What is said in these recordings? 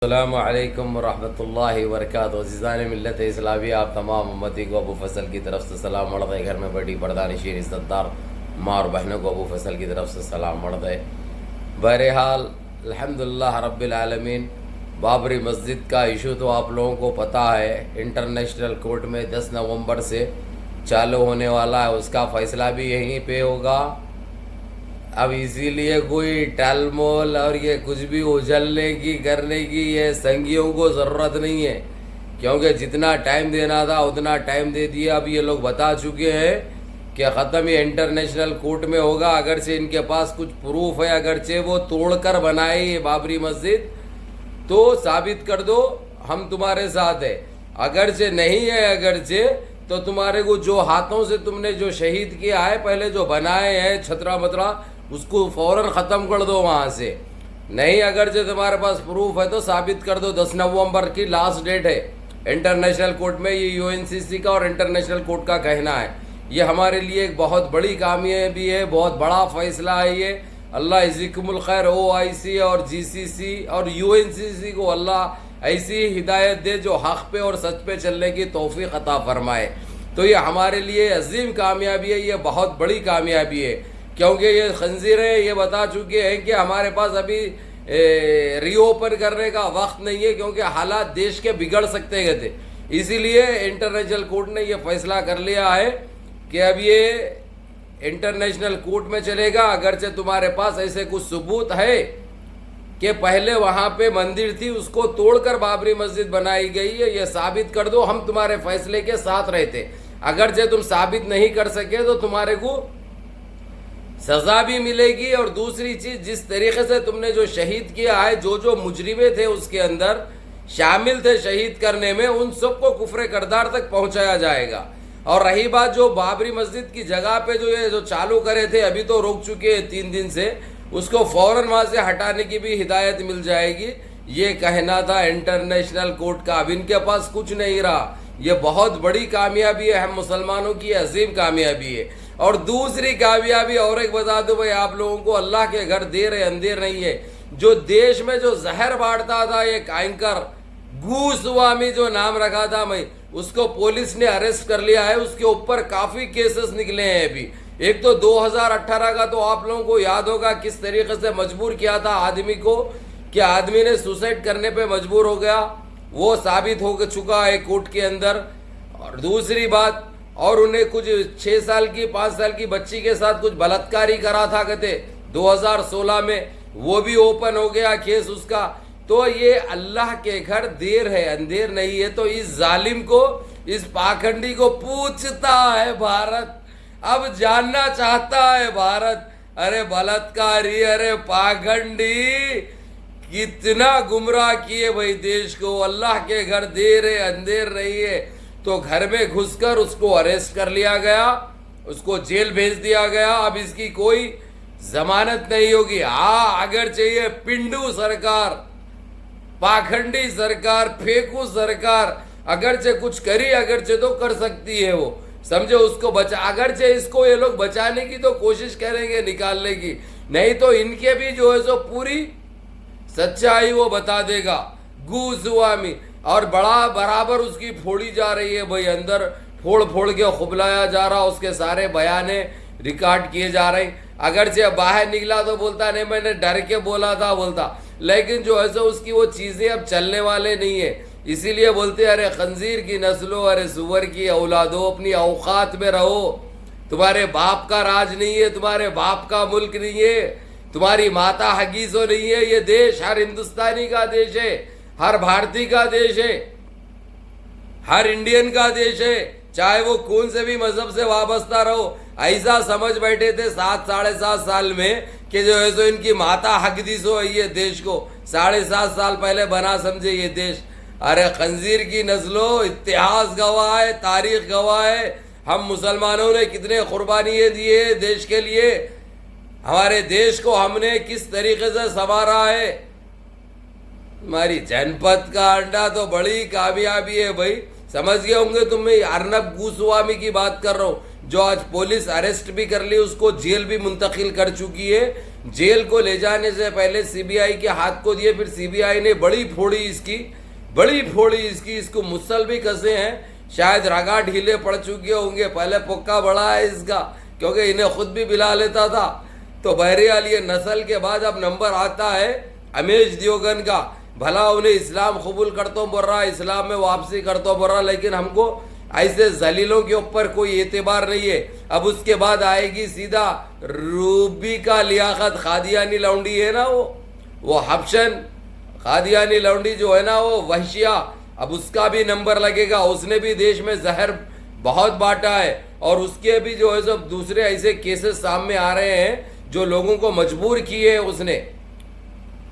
अस्सलामुअलैकुम वरहमतुल्लाहि वबरकातुहू। अज़ीज़ान मिल्लत इस्लामी, आप तमाम उम्मती को अबू फैसल की तरफ से सलाम मर्द है। घर में बैठी पर्दानशीन इज़्ज़तदार माँ और बहनों को अबू फैसल की तरफ से सलाम मर्द है। बहरहाल अल्हम्दुलिल्लाह रब्बिल आलमीन, बाबरी मस्जिद का इशू तो आप लोगों को पता है। इंटरनेशनल कोर्ट में 10 नवंबर से चालू होने वाला है, उसका फ़ैसला भी यहीं पे होगा। अब इसीलिए कोई टालमोल और ये कुछ भी उछलने की करने की ये संगियों को ज़रूरत नहीं है, क्योंकि जितना टाइम देना था उतना टाइम दे दिया। अब ये लोग बता चुके हैं कि ख़त्म ये इंटरनेशनल कोर्ट में होगा। अगरचे इनके पास कुछ प्रूफ है, अगरचे वो तोड़कर बनाए ये बाबरी मस्जिद, तो साबित कर दो, हम तुम्हारे साथ है। अगरचे नहीं है, अगरचे तो तुम्हारे को जो हाथों से तुमने जो शहीद किया है, पहले जो बनाए हैं छतरा मतरा, उसको फौरन ख़त्म कर दो वहाँ से। नहीं, अगर जो तुम्हारे पास प्रूफ है तो साबित कर दो। 10 नवंबर की लास्ट डेट है इंटरनेशनल कोर्ट में। ये यूएनसीसी का और इंटरनेशनल कोर्ट का कहना है। ये हमारे लिए एक बहुत बड़ी कामयाबी है, बहुत बड़ा फैसला है ये। अल्लाह इज़्ज़िकुमुल खैर OIC और GCC और UNCC को अल्लाह ऐसी हिदायत दे जो हक़ पे और सच पे चलने की तौफीक अता फरमाए। तो ये हमारे लिए अजीम कामयाबी है, ये बहुत बड़ी कामयाबी है, क्योंकि ये खंजीरें ये बता चुके हैं कि हमारे पास अभी रीओपन करने का वक्त नहीं है, क्योंकि हालात देश के बिगड़ सकते गए थे। इसीलिए इंटरनेशनल कोर्ट ने ये फैसला कर लिया है कि अब ये इंटरनेशनल कोर्ट में चलेगा। अगरचे तुम्हारे पास ऐसे कुछ सबूत है कि पहले वहाँ पे मंदिर थी, उसको तोड़कर बाबरी मस्जिद बनाई गई है, ये साबित कर दो, हम तुम्हारे फैसले के साथ रहते। अगरचे तुम साबित नहीं कर सके तो तुम्हारे को सजा भी मिलेगी। और दूसरी चीज, जिस तरीके से तुमने जो शहीद किया है, जो जो मुजरिमे थे उसके अंदर शामिल थे शहीद करने में, उन सबको कुफ्रे करदार तक पहुंचाया जाएगा। और रही बात जो बाबरी मस्जिद की जगह पे जो ये जो चालू करे थे, अभी तो रोक चुके हैं 3 दिन से, उसको फौरन वहां से हटाने की भी हिदायत मिल जाएगी। ये कहना था इंटरनेशनल कोर्ट का। अब इनके पास कुछ नहीं रहा। ये बहुत बड़ी कामयाबी है, हम मुसलमानों की अजीम कामयाबी है। और दूसरी कामयाबी और एक बता दो भाई आप लोगों को, अल्लाह के घर देर है अंधेर नहीं है। जो देश में जो जहर बांटता था एक एंकर गोस्वामी, जो नाम रखा था मैं, उसको पुलिस ने अरेस्ट कर लिया है। उसके ऊपर काफी केसेस निकले हैं अभी। एक तो 2018 का तो आप लोगों को याद होगा किस तरीके से मजबूर किया था आदमी को, कि आदमी ने सुसाइड करने पे मजबूर हो गया, वो साबित हो चुका है कोर्ट के अंदर। और दूसरी बात, और उन्हें कुछ 6 साल की 5 साल की बच्ची के साथ कुछ बलात्कारी करा था कहते 2016 में, वो भी ओपन हो गया केस उसका। तो ये अल्लाह के घर देर है अंधेर नहीं है। तो इस जालिम को, इस पाखंडी को पूछता है भारत, अब जानना चाहता है भारत, अरे बलात्कारी, अरे पाखंडी, कितना गुमराह किए भाई देश को। अल्लाह के घर देर है अंधेर नहीं है। तो घर में घुसकर उसको अरेस्ट कर लिया गया, उसको जेल भेज दिया गया। अब इसकी कोई जमानत नहीं होगी। हाँ, अगर चाहिए पिंडू सरकार, पाखंडी सरकार, फेंकू सरकार, अगरचे कुछ करी, अगरचे तो कर सकती है वो, समझो, उसको बचा। अगरचे इसको ये लोग बचाने की तो कोशिश करेंगे निकालने की, नहीं तो इनके भी जो है सो पूरी सच्चाई वो बता देगा गोस्वामी। और बड़ा बराबर उसकी फोड़ी जा रही है भाई, अंदर फोड़ फोड़ के खुबलाया जा रहा, उसके सारे बयाने रिकॉर्ड किए जा रहे हैं। अगरचे बाहर निकला तो बोलता नहीं मैंने डर के बोला था, बोलता, लेकिन जो है सो उसकी वो चीजें अब चलने वाले नहीं है। इसीलिए बोलते अरे खंजीर की नस्लो, अरे सुअर की औलादो, अपनी औकात में रहो। तुम्हारे बाप का राज नहीं है, तुम्हारे बाप का मुल्क नहीं है, तुम्हारी माता हगीजो नहीं है। ये देश हर हिंदुस्तानी का देश है, हर भारतीय का देश है, हर इंडियन का देश है, चाहे वो कौन से भी मजहब से वाबस्ता रहो। ऐसा समझ बैठे थे 7 साढ़े 7 साल में कि जो है सो इनकी माता हकदीसो है ये देश को। 7.5 साल पहले बना समझे ये देश। अरे खंजीर की नस्लो, इतिहास गवाह है, तारीख गवाह है, हम मुसलमानों ने कितने कुर्बानियाँ दिए देश के लिए, हमारे देश को हमने किस तरीके से संवारा है। हमारी जनपद का अंडा तो बड़ी कामयाबी है भाई। समझ गए होंगे तुम, मैं अर्नब गोस्वामी की बात कर रहा हूँ, जो आज पुलिस अरेस्ट भी कर ली, उसको जेल भी मुंतकिल कर चुकी है। जेल को ले जाने से पहले सीबीआई के हाथ को दिए, फिर सीबीआई ने बड़ी फोड़ी इसकी, इसको मुसल भी कसे हैं। शायद रगा ढीले पड़ चुके होंगे, पहले पुक्का बड़ा है इसका, क्योंकि इन्हें खुद भी बिला लेता था। तो बहरहाल ये नस्ल के बाद अब नंबर आता है अमेश देवगन का। भला उन्हें इस्लाम कबूल करता बोल रहा, इस्लाम में वापसी करता बोल रहा, लेकिन हमको ऐसे जलीलों के ऊपर कोई एतबार नहीं है। अब उसके बाद आएगी सीधा रूबी का लियाकत, खादियानी लौंडी है ना, वो हबशन खादियानी लौंडी जो है ना, वो वहशिया, अब उसका भी नंबर लगेगा। उसने भी देश में जहर बहुत बांटा है, और उसके भी जो है सब दूसरे ऐसे केसेस सामने आ रहे हैं जो लोगों को मजबूर किए उसने,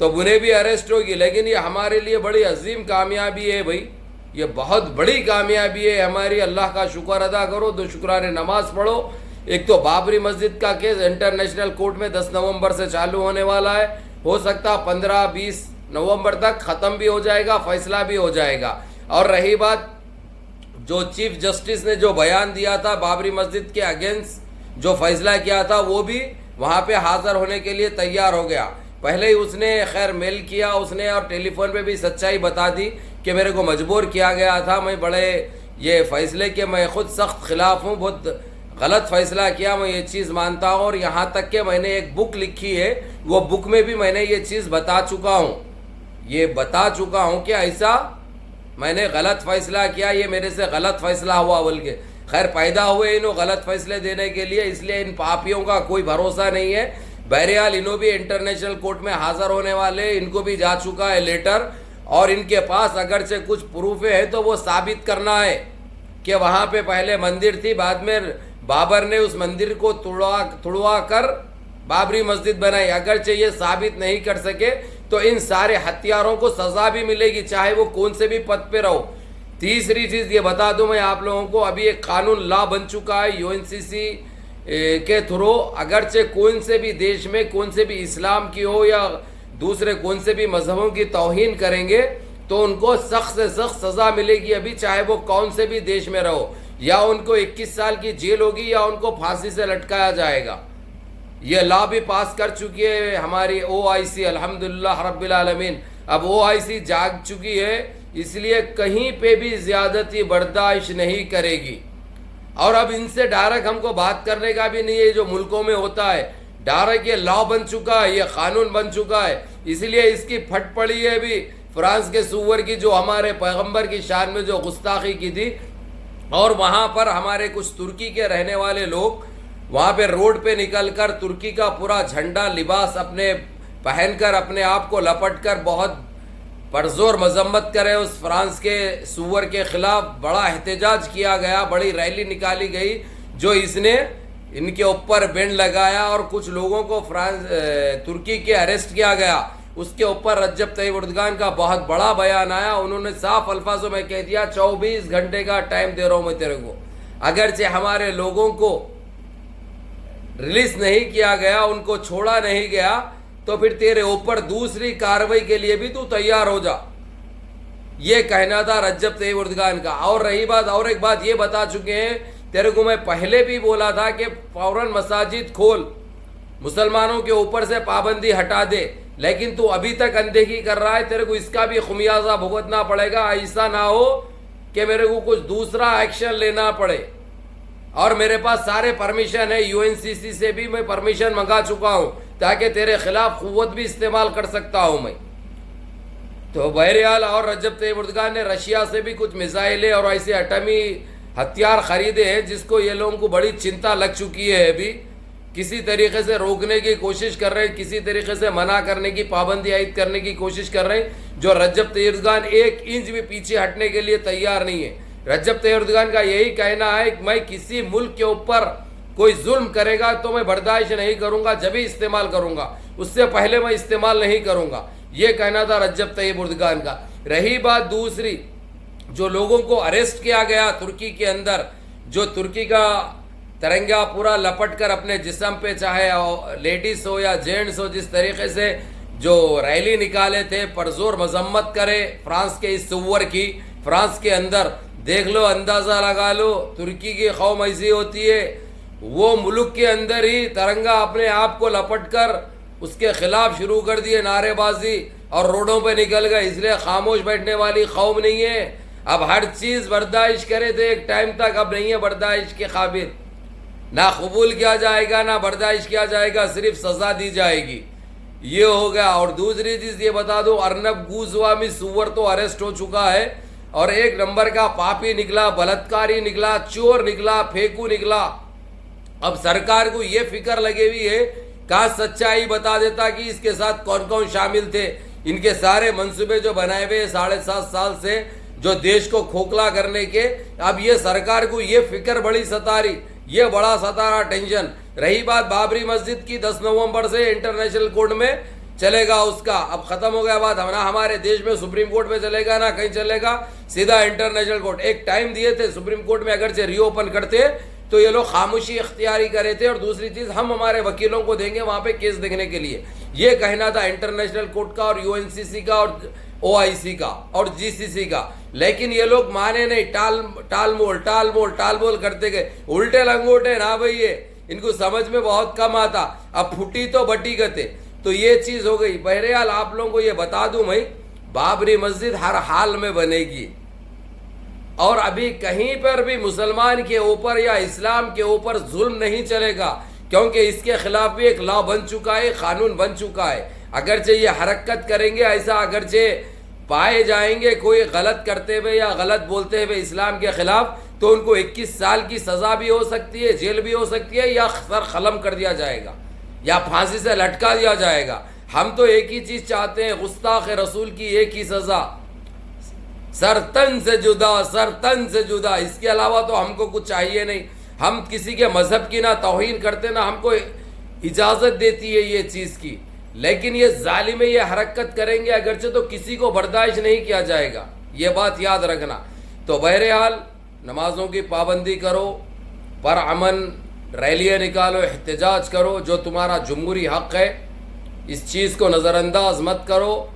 तो उन्हें भी अरेस्ट होगी। लेकिन ये हमारे लिए बड़ी अजीम कामयाबी है भाई, ये बहुत बड़ी कामयाबी है हमारी। अल्लाह का शुक्र अदा करो, 2 शुक्राने नमाज पढ़ो। एक तो बाबरी मस्जिद का केस इंटरनेशनल कोर्ट में 10 नवंबर से चालू होने वाला है, हो सकता 15-20 नवंबर तक ख़त्म भी हो जाएगा, फैसला भी हो जाएगा। और रही बात जो चीफ जस्टिस ने जो बयान दिया था बाबरी मस्जिद के अगेंस्ट, जो फैसला किया था, वो भी वहाँ पे हाजिर होने के लिए तैयार हो गया। पहले ही उसने खैर मेल किया उसने, और टेलीफोन पे भी सच्चाई बता दी कि मेरे को मजबूर किया गया था, मैं बड़े ये फैसले के मैं खुद सख्त खिलाफ हूँ, बहुत गलत फैसला किया, मैं ये चीज़ मानता हूँ। और यहाँ तक कि मैंने एक बुक लिखी है, वो बुक में भी मैंने ये चीज़ बता चुका हूँ कि ऐसा मैंने गलत फैसला किया, ये मेरे से गलत फैसला हुआ बोल के। खैर पैदा हुए इन्हों गलत फैसले देने के लिए, इसलिए इन पापियों का कोई भरोसा नहीं है। बहरहाल इन्हों भी इंटरनेशनल कोर्ट में हाजिर होने वाले, इनको भी जा चुका है लेटर, और इनके पास अगर से कुछ प्रूफ है तो वो साबित करना है कि वहाँ पे पहले मंदिर थी, बाद में बाबर ने उस मंदिर को तुड़वा कर बाबरी मस्जिद बनाई। अगर से ये साबित नहीं कर सके तो इन सारे हत्यारों को सजा भी मिलेगी, चाहे वो कौन से भी पद पे रहो। तीसरी चीज़ ये बता दूं मैं आप लोगों को, अभी एक कानून लॉ बन चुका है यूएनसीसी के थ्रू, अगरचे कौन से भी देश में कौन से भी इस्लाम की हो या दूसरे कौन से भी मजहबों की तौहीन करेंगे तो उनको सख्त से सख्त सज़ा मिलेगी। अभी चाहे वो कौन से भी देश में रहो, या उनको 21 साल की जेल होगी या उनको फांसी से लटकाया जाएगा। ये लॉ भी पास कर चुकी है हमारी OIC, अल्हम्दुलिल्लाह रब्बिल आलमीन। अब OIC जाग चुकी है, इसलिए कहीं पे भी ज़्यादती बर्दाश्त नहीं करेगी। और अब इनसे डायरेक्ट हमको बात करने का भी नहीं है, जो मुल्कों में होता है डायरेक्ट ये लॉ बन चुका है, ये कानून बन चुका है, इसलिए इसकी फट पड़ी है अभी फ्रांस के सुअर की, जो हमारे पैगंबर की शान में जो गुस्ताखी की थी। और वहाँ पर हमारे कुछ तुर्की के रहने वाले लोग वहाँ पे रोड पे निकलकर तुर्की का पूरा झंडा लिबास अपने पहनकर अपने आप को लपट कर बहुत परजोर मजम्मत करे उस फ्रांस के सुअर के खिलाफ। बड़ा एहतजाज किया गया, बड़ी रैली निकाली गई, जो इसने इनके ऊपर बैंड लगाया और कुछ लोगों को तुर्की के अरेस्ट किया गया। उसके ऊपर रज्जब तय्यब एर्दोगान का बहुत बड़ा बयान आया। उन्होंने साफ अल्फाजों में कह दिया 24 घंटे का टाइम दे रहा हूँ मैं तेरे को, अगरचे हमारे लोगों को रिलीज नहीं किया गया, उनको छोड़ा नहीं गया, तो फिर तेरे ऊपर दूसरी कार्रवाई के लिए भी तू तैयार हो जा, ये कहना था रज्जब तय्यब एर्दोगान का। और रही बात, और एक बात ये बता चुके हैं तेरे को, मैं पहले भी बोला था कि फौरन मसाजिद खोल, मुसलमानों के ऊपर से पाबंदी हटा दे, लेकिन तू अभी तक अनदेखी कर रहा है, तेरे को इसका भी खुमियाजा भुगतना पड़ेगा। ऐसा ना हो कि मेरे को कुछ दूसरा एक्शन लेना पड़े। और मेरे पास सारे परमिशन है, यूएनसीसी से भी मैं परमिशन मंगा चुका हूं, ताकि तेरे खिलाफ कुव्वत भी इस्तेमाल कर सकता हूं मैं। तो बहरहाल, और रज्जब तय्यब एर्दोगान ने रशिया से भी कुछ मिसाइलें और ऐसे एटमी हथियार खरीदे हैं, जिसको ये लोगों को बड़ी चिंता लग चुकी है। अभी किसी तरीके से रोकने की कोशिश कर रहे हैं, किसी तरीके से मना करने की, पाबंदी आयद करने की कोशिश कर रहे हैं, जो रज्जब तय्यब एर्दोगान 1 इंच भी पीछे हटने के लिए तैयार नहीं है। रज्जब तय्यब एर्दोगान का यही कहना है कि मैं किसी मुल्क के ऊपर कोई जुल्म करेगा तो मैं बर्दाश्त नहीं करूंगा, जब ही इस्तेमाल करूंगा, उससे पहले मैं इस्तेमाल नहीं करूंगा, ये कहना था रज्जब तय्यब एर्दोगान का। रही बात दूसरी, जो लोगों को अरेस्ट किया गया तुर्की के अंदर, जो तुर्की का तिरंगा पूरा लपट कर अपने जिस्म पे, चाहे लेडीज हो या जेंट्स हो, जिस तरीके से जो रैली निकाले थे, परजोर मजम्मत करे फ्रांस के इस सुअर की। फ्रांस के अंदर देख लो, अंदाज़ा लगा लो, तुर्की की कौम ऐसी होती है, वो मुल्क के अंदर ही तिरंगा अपने आप को लपट कर उसके खिलाफ शुरू कर दिए नारेबाजी और रोडों पे निकल गए। इसलिए खामोश बैठने वाली कौम नहीं है। अब हर चीज बर्दाश्त करे थे एक टाइम तक, अब नहीं है बर्दाश्त के काबिल। ना कबूल किया जाएगा ना बर्दाश्त किया जाएगा, सिर्फ सजा दी जाएगी। ये हो गया। और दूसरी चीज ये बता दूं, अर्नब गोस्वामी सुअर तो अरेस्ट हो चुका है और एक नंबर का पापी निकला, बलात्कारी निकला, चोर निकला, फेंकू निकला। अब सरकार को ये फिक्र लगी हुई है, काश सच्चाई बता देता कि इसके साथ कौन कौन शामिल थे। इनके सारे मंसूबे जो बनाए हुए 7.5 साल से, जो देश को खोखला करने के, अब ये सरकार को ये फिक्र बड़ी सता रही, ये बड़ा सता रहा टेंशन। रही बात बाबरी मस्जिद की, 10 नवंबर से इंटरनेशनल कोर्ट में चलेगा उसका, अब खत्म हो गया बात। ना हमारे देश में सुप्रीम कोर्ट में चलेगा ना कहीं चलेगा, सीधा इंटरनेशनल कोर्ट। एक टाइम दिए थे सुप्रीम कोर्ट में अगर से रीओपन करते तो ये लोग खामोशी इख्तियारी करे थे। और दूसरी चीज, हम हमारे वकीलों को देंगे वहां पे केस देखने के लिए, ये कहना था इंटरनेशनल कोर्ट का और यूएनसीसी का और ओआईसी का और जीसीसी का। लेकिन ये लोग माने नहीं, टाल मोल करते गए, उल्टे लंगोटे ना भाई, ये इनको समझ में बहुत कम आता। अब फुटी तो बटी गते, तो ये चीज हो गई। बहरहाल आप लोगों को ये बता दूं मैं, बाबरी मस्जिद हर हाल में बनेगी और अभी कहीं पर भी मुसलमान के ऊपर या इस्लाम के ऊपर जुल्म नहीं चलेगा, क्योंकि इसके खिलाफ भी एक लॉ बन चुका है, कानून बन चुका है। अगरचे ये हरकत करेंगे ऐसा, अगरचे पाए जाएंगे कोई गलत करते हुए या गलत बोलते हुए इस्लाम के खिलाफ, तो उनको 21 साल की सजा भी हो सकती है, जेल भी हो सकती है, या सर कलम कर दिया जाएगा या फांसी से लटका दिया जाएगा। हम तो एक ही चीज चाहते हैं, गुस्ताख रसूल की एक ही सजा, सरतन से जुदा, सरतन से जुदा। इसके अलावा तो हमको कुछ चाहिए नहीं। हम किसी के मजहब की ना तौहीन करते ना हमको इजाजत देती है ये चीज की, लेकिन ये जालिम ये हरकत करेंगे अगरचे तो किसी को बर्दाश्त नहीं किया जाएगा, ये बात याद रखना। तो बहरहाल नमाजों की पाबंदी करो, पर अमन रैलियाँ निकालो, एहतजाज करो, जो तुम्हारा जमहूरी हक है, इस चीज़ को नज़रअंदाज मत करो।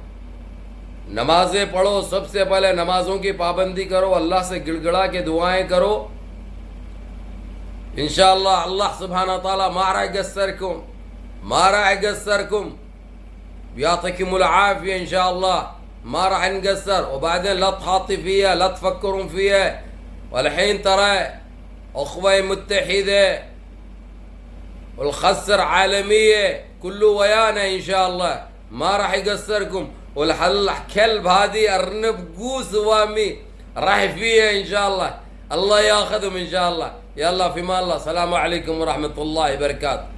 नमाजें पढ़ो, सबसे पहले नमाजों की पाबंदी करो, अल्लाह से गिड़गिड़ा के दुआएं करो। इंशाअल्लाह अल्लाह सुब्हाना ताला मारा गस्सरकुम यातिकुमुल आफिया, इंशाअल्लाह मारा गस्सर। वबादन ला तहातिफिया ला तफक्करुन फिया वलहीन तरा अख़वा मुत्तहिदा वल खस्र आलमिया कुल्लु वयाना, इंशाअल्लाह मारा गस्सरकुम वल हल खेल भादी अर्नब गोस्वामी रहफिया, इंशाअल्लाह अल्लाह याखदुम इंशाअल्लाह। या अल्लाह फिमा अल्लाह। अस्सलामु अलैकुम व रहमतुल्लाहि व बरकातहू।